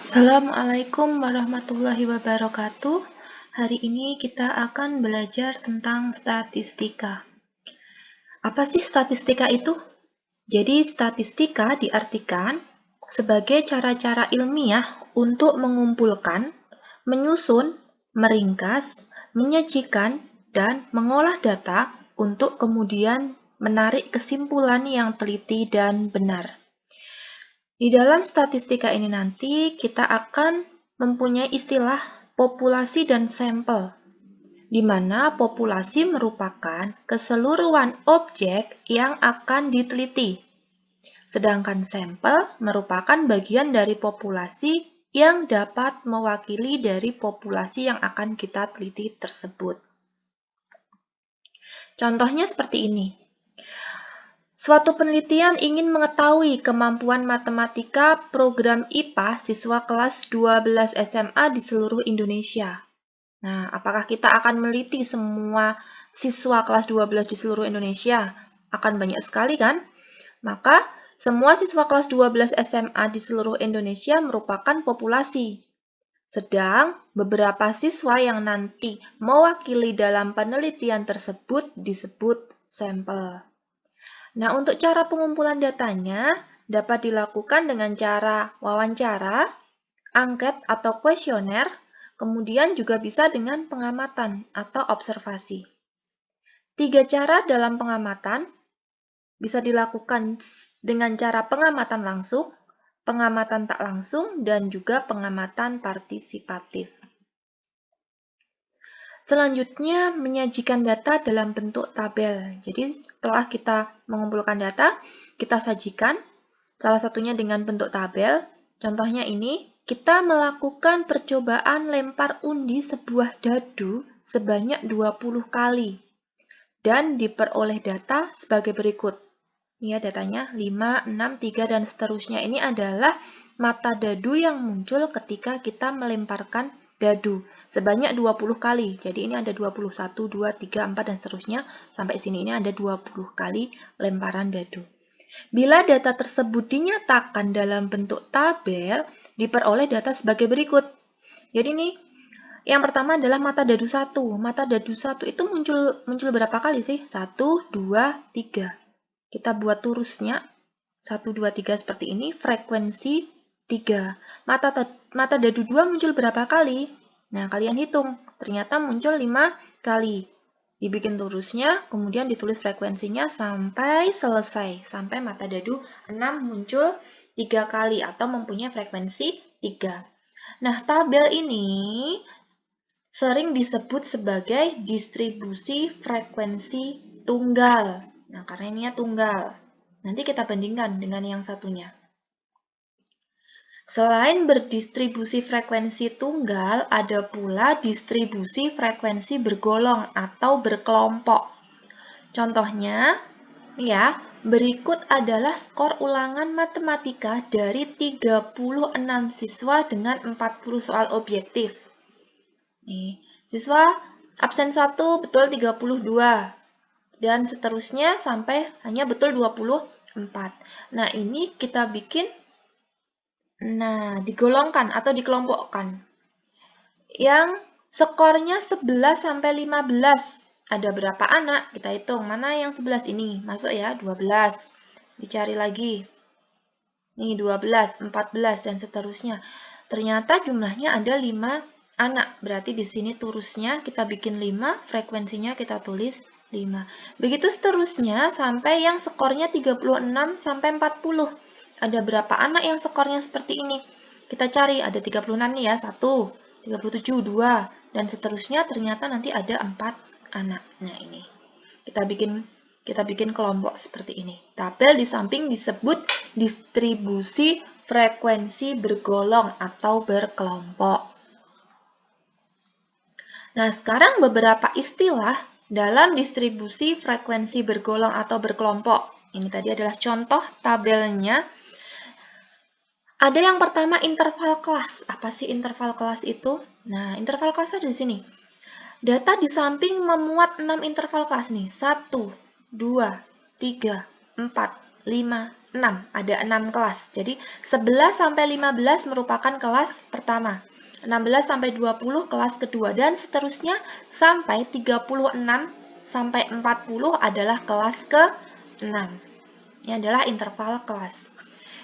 Assalamualaikum warahmatullahi wabarakatuh. Hari ini kita akan belajar tentang statistika. Apa sih statistika itu? Jadi, statistika diartikan sebagai cara-cara ilmiah untuk mengumpulkan, menyusun, meringkas, menyajikan, dan mengolah data untuk kemudian menarik kesimpulan yang teliti dan benar. Di dalam statistika ini nanti kita akan mempunyai istilah populasi dan sampel, di mana populasi merupakan keseluruhan objek yang akan diteliti, sedangkan sampel merupakan bagian dari populasi yang dapat mewakili dari populasi yang akan kita teliti tersebut. Contohnya seperti ini. Suatu penelitian ingin mengetahui kemampuan matematika program IPA siswa kelas 12 SMA di seluruh Indonesia. Nah, apakah kita akan meneliti semua siswa kelas 12 di seluruh Indonesia? Akan banyak sekali kan? Maka, semua siswa kelas 12 SMA di seluruh Indonesia merupakan populasi. Sedang, beberapa siswa yang nanti mewakili dalam penelitian tersebut disebut sampel. Nah, untuk cara pengumpulan datanya dapat dilakukan dengan cara wawancara, angket atau kuesioner, kemudian juga bisa dengan pengamatan atau observasi. 3 cara dalam pengamatan bisa dilakukan dengan cara pengamatan langsung, pengamatan tak langsung, dan juga pengamatan partisipatif. Selanjutnya, menyajikan data dalam bentuk tabel. Jadi, setelah kita mengumpulkan data, kita sajikan, salah satunya dengan bentuk tabel. Contohnya ini, kita melakukan percobaan lempar undi sebuah dadu sebanyak 20 kali. Dan diperoleh data sebagai berikut. Ini ya datanya, 5, 6, 3, dan seterusnya. Ini adalah mata dadu yang muncul ketika kita melemparkan dadu sebanyak 20 kali. Jadi ini ada 21, 2, 3, 4, dan seterusnya. Sampai sini ini ada 20 kali lemparan dadu. Bila data tersebut dinyatakan dalam bentuk tabel, diperoleh data sebagai berikut. Jadi ini yang pertama adalah mata dadu 1. Mata dadu 1 itu muncul berapa kali sih? 1, 2, 3. Kita buat turusnya 1, 2, 3 seperti ini, frekuensi 3. Mata dadu 2 muncul berapa kali? Nah, kalian hitung. Ternyata muncul 5 kali. Dibikin turusnya, kemudian ditulis frekuensinya sampai selesai. Sampai mata dadu 6 muncul 3 kali atau mempunyai frekuensi 3. Nah, tabel ini sering disebut sebagai distribusi frekuensi tunggal. Nah, karena ini tunggal. Nanti kita bandingkan dengan yang satunya. Selain berdistribusi frekuensi tunggal, ada pula distribusi frekuensi bergolong atau berkelompok. Contohnya, ya, berikut adalah skor ulangan matematika dari 36 siswa dengan 40 soal objektif. Nih, siswa absen 1 betul 32. Dan seterusnya sampai hanya betul 24. Nah, ini kita bikin, digolongkan atau dikelompokkan. Yang skornya 11 sampai 15. Ada berapa anak? Kita hitung. Mana yang 11 ini? Masuk ya, 12. Dicari lagi. Nih, 12, 14, dan seterusnya. Ternyata jumlahnya ada 5 anak. Berarti di sini turusnya kita bikin 5, frekuensinya kita tulis 5. Begitu seterusnya sampai yang skornya 36 sampai 40. Ada berapa anak yang skornya seperti ini? Kita cari, ada 36 nih ya, 1, 37, 2, dan seterusnya ternyata nanti ada 4 anak. Nah, ini. Kita bikin kelompok seperti ini. Tabel di samping disebut distribusi frekuensi bergolong atau berkelompok. Nah, sekarang beberapa istilah dalam distribusi frekuensi bergolong atau berkelompok. Ini tadi adalah contoh tabelnya. Ada yang pertama interval kelas. Apa sih interval kelas itu? Nah, interval kelas ada di sini. Data di samping memuat 6 interval kelas nih. 1, 2, 3, 4, 5, 6, ada 6 kelas. Jadi 11 sampai 15 merupakan kelas pertama. 16 sampai 20 kelas kedua dan seterusnya sampai 36 sampai 40 adalah kelas ke-6. Ini adalah interval kelas.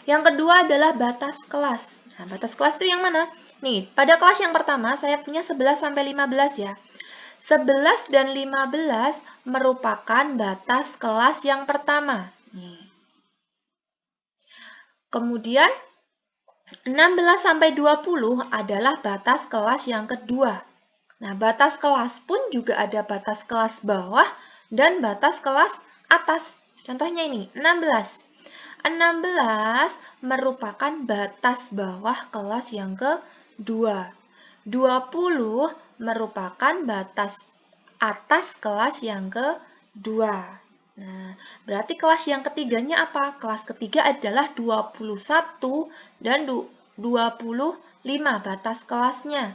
Yang kedua adalah batas kelas. Nah, batas kelas itu yang mana? Nih, pada kelas yang pertama saya punya 11 sampai 15 ya. 11 dan 15 merupakan batas kelas yang pertama. Nih. Kemudian 16 sampai 20 adalah batas kelas yang kedua. Nah, batas kelas pun juga ada batas kelas bawah dan batas kelas atas. Contohnya ini, 16. 16 merupakan batas bawah kelas yang kedua. 20 merupakan batas atas kelas yang kedua. Nah, berarti kelas yang ketiganya apa? Kelas ketiga adalah 21 dan 25 batas kelasnya.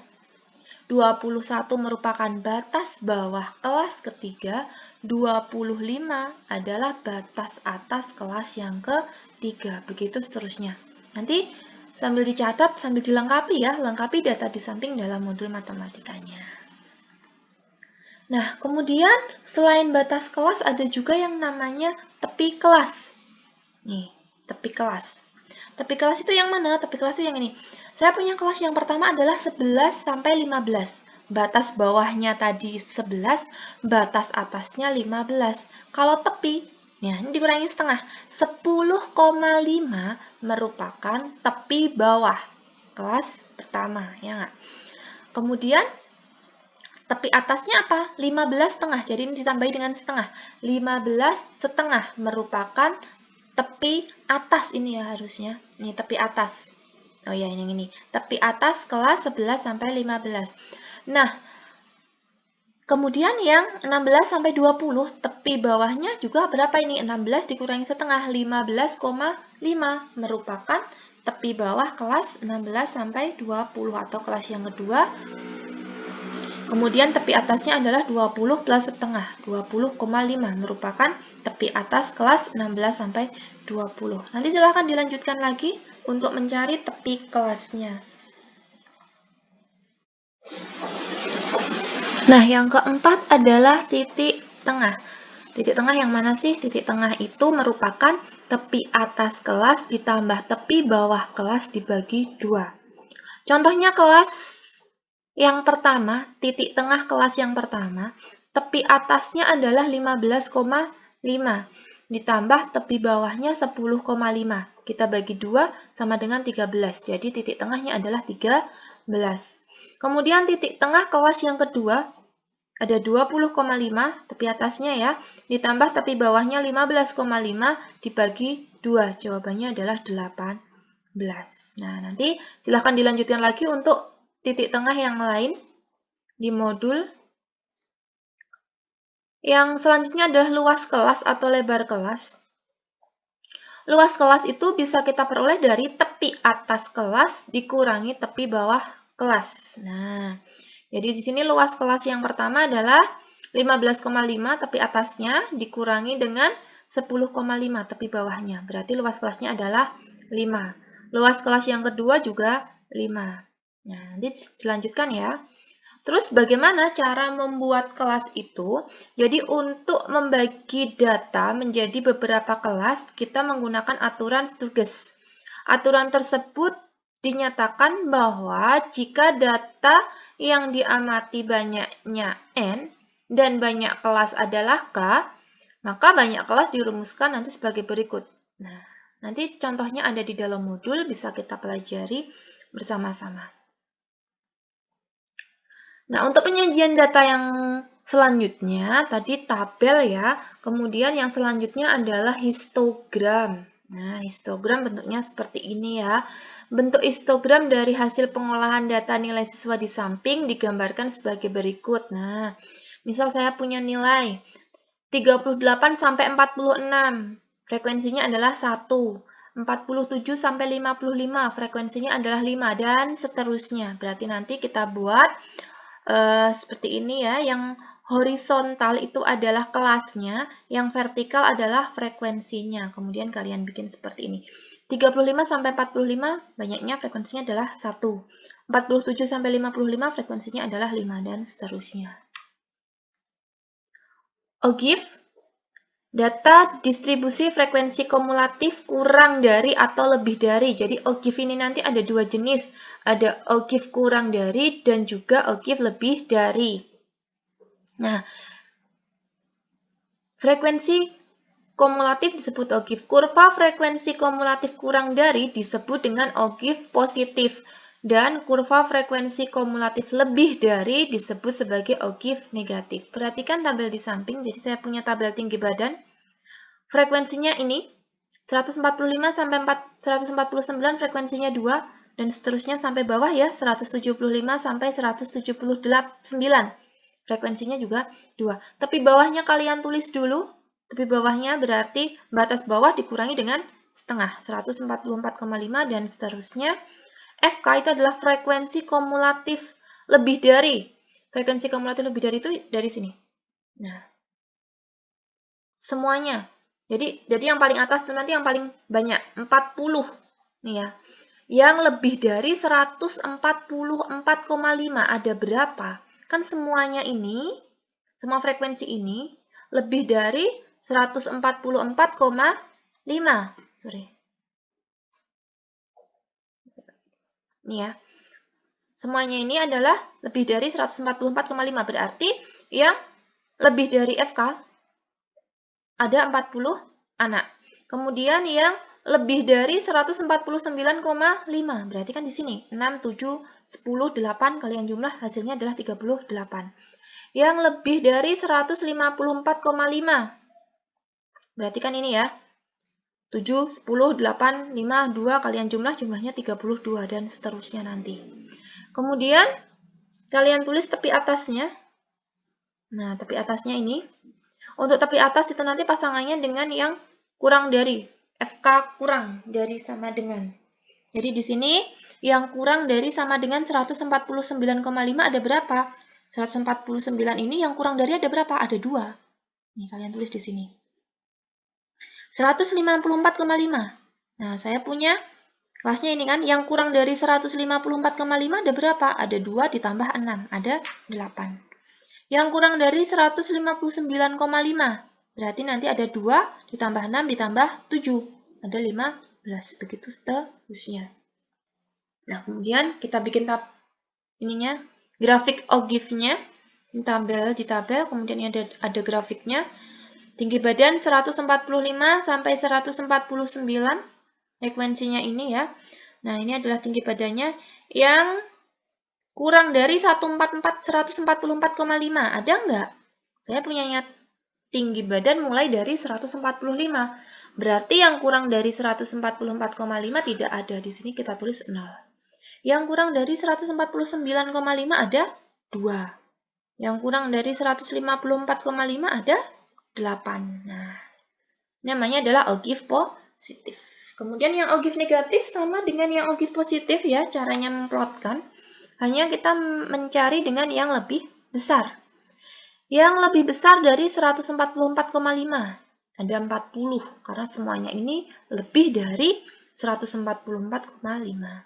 21 merupakan batas bawah kelas ketiga, 25 adalah batas atas kelas yang ketiga. Begitu seterusnya. Nanti sambil dicatat, sambil dilengkapi ya, lengkapi data di samping dalam modul matematikanya. Nah, kemudian selain batas kelas ada juga yang namanya tepi kelas. Nih, tepi kelas. Tepi kelas itu yang mana? Tepi kelas itu yang ini. Saya punya kelas yang pertama adalah 11 sampai 15. Batas bawahnya tadi 11, batas atasnya 15. Kalau tepi, ya ini dikurangi setengah. 10,5 merupakan tepi bawah. Kelas pertama, ya nggak? Kemudian tepi atasnya apa? 15 setengah. Jadi ini ditambahi dengan setengah. 15 setengah merupakan tepi atas ini ya harusnya. Ini tepi atas. Oh ya, yang ini. Tepi atas kelas 11 sampai 15. Nah, kemudian yang 16 sampai 20, tepi bawahnya juga berapa ini? 16 dikurangi setengah, 15,5 merupakan tepi bawah kelas 16 sampai 20 atau kelas yang kedua. Kemudian tepi atasnya adalah 20 plus setengah, 20,5 merupakan tepi atas kelas 16 sampai 20. Nanti silahkan dilanjutkan lagi untuk mencari tepi kelasnya. Nah, yang keempat adalah titik tengah. Titik tengah yang mana sih? Titik tengah itu merupakan tepi atas kelas ditambah tepi bawah kelas dibagi 2. Contohnya kelas yang pertama, titik tengah kelas yang pertama, tepi atasnya adalah 15,5. Ditambah tepi bawahnya 10,5. Kita bagi 2 sama dengan 13. Jadi titik tengahnya adalah 13. Kemudian titik tengah kelas yang kedua, ada 20,5 tepi atasnya ya. Ditambah tepi bawahnya 15,5 dibagi 2. Jawabannya adalah 18. Nah, nanti silahkan dilanjutkan lagi untuk titik tengah yang lain di modul. Yang selanjutnya adalah luas kelas atau lebar kelas. Luas kelas itu bisa kita peroleh dari tepi atas kelas dikurangi tepi bawah kelas. Nah, jadi di sini luas kelas yang pertama adalah 15,5 tepi atasnya dikurangi dengan 10,5 tepi bawahnya. Berarti luas kelasnya adalah 5. Luas kelas yang kedua juga 5. Nah, nanti dilanjutkan ya. Terus bagaimana cara membuat kelas itu? Jadi untuk membagi data menjadi beberapa kelas, kita menggunakan aturan Sturges. Aturan tersebut dinyatakan bahwa jika data yang diamati banyaknya N dan banyak kelas adalah K, maka banyak kelas dirumuskan nanti sebagai berikut. Nah, nanti contohnya ada di dalam modul, bisa kita pelajari bersama-sama. Nah, untuk penyajian data yang selanjutnya, tadi tabel ya. Kemudian yang selanjutnya adalah histogram. Nah, histogram bentuknya seperti ini ya. Bentuk histogram dari hasil pengolahan data nilai siswa di samping digambarkan sebagai berikut. Nah, misal saya punya nilai 38 sampai 46. Frekuensinya adalah 1. 47 sampai 55. Frekuensinya adalah 5 dan seterusnya. Berarti nanti kita buat seperti ini ya, yang horizontal itu adalah kelasnya, yang vertikal adalah frekuensinya. Kemudian kalian bikin seperti ini. 35 sampai 45 banyaknya frekuensinya adalah 1. 47 sampai 55 frekuensinya adalah 5 dan seterusnya. OGIF, data distribusi frekuensi kumulatif kurang dari atau lebih dari. Jadi OGIF ini nanti ada dua jenis. Ada OGIF kurang dari dan juga OGIF lebih dari. Nah, frekuensi kumulatif disebut OGIF. Kurva frekuensi kumulatif kurang dari disebut dengan OGIF positif. Dan kurva frekuensi kumulatif lebih dari disebut sebagai OGIF negatif. Perhatikan tabel di samping. Jadi saya punya tabel tinggi badan. Frekuensinya ini 145 sampai 149 frekuensinya 2 dan seterusnya sampai bawah ya 175 sampai 179. Frekuensinya juga 2. Tepi bawahnya kalian tulis dulu. Tepi bawahnya berarti batas bawah dikurangi dengan setengah, 144,5 dan seterusnya. FK itu adalah frekuensi kumulatif lebih dari. Frekuensi kumulatif lebih dari itu dari sini. Nah, semuanya. Jadi yang paling atas itu nanti yang paling banyak, 40. Nih ya. Yang lebih dari 144,5 ada berapa? Kan semuanya ini, semua frekuensi ini lebih dari 144,5. Sorry. Nih ya. Semuanya ini adalah lebih dari 144,5. Berarti yang lebih dari FK ada 40 anak. Kemudian yang lebih dari 149,5. Berarti kan di sini 6, 7, 10, 8 kalian jumlah hasilnya adalah 38. Yang lebih dari 154,5. Berarti kan ini ya. 7, 10, 8, 5, 2 kalian jumlahnya 32 dan seterusnya nanti. Kemudian kalian tulis tepi atasnya. Nah, tepi atasnya ini. Untuk tepi atas itu nanti pasangannya dengan yang kurang dari. FK kurang dari sama dengan. Jadi di sini yang kurang dari sama dengan 149,5 ada berapa? 149 ini yang kurang dari ada berapa? Ada 2. Nih kalian tulis di sini. 154,5. Nah, saya punya kelasnya ini kan yang kurang dari 154,5 ada berapa? Ada 2 ditambah 6, ada 8. Yang kurang dari 159,5. Berarti nanti ada 2 ditambah 6 ditambah 7. Ada 15. Begitu seterusnya. Nah, kemudian kita bikin ininya grafik OGIF-nya. Di tabel, kemudian ada grafiknya. Tinggi badan 145 sampai 149. Frekuensinya ini ya. Nah, ini adalah tinggi badannya yang kurang dari 144,5. Ada nggak? Saya punya tinggi badan mulai dari 145. Berarti yang kurang dari 144,5 tidak ada. Di sini kita tulis 0. Yang kurang dari 149,5 ada 2. Yang kurang dari 154,5 ada 8. Nah, namanya adalah OGIF positif. Kemudian yang OGIF negatif sama dengan yang OGIF positif ya, caranya memplotkan. Hanya kita mencari dengan yang lebih besar. Yang lebih besar dari 144,5. Ada 40, karena semuanya ini lebih dari 144,5.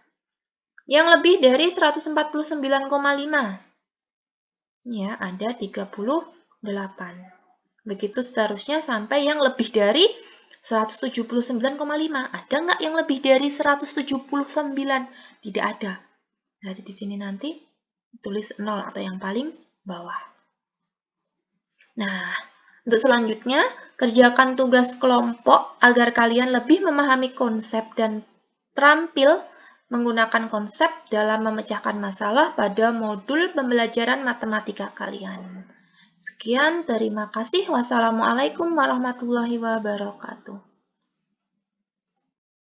Yang lebih dari 149,5. Ya, ada 38. Begitu seterusnya sampai yang lebih dari 179,5. Ada nggak yang lebih dari 179? Tidak ada. Berarti di sini nanti tulis 0 atau yang paling bawah. Nah, untuk selanjutnya, kerjakan tugas kelompok agar kalian lebih memahami konsep dan terampil menggunakan konsep dalam memecahkan masalah pada modul pembelajaran matematika kalian. Sekian, terima kasih. Wassalamualaikum warahmatullahi wabarakatuh.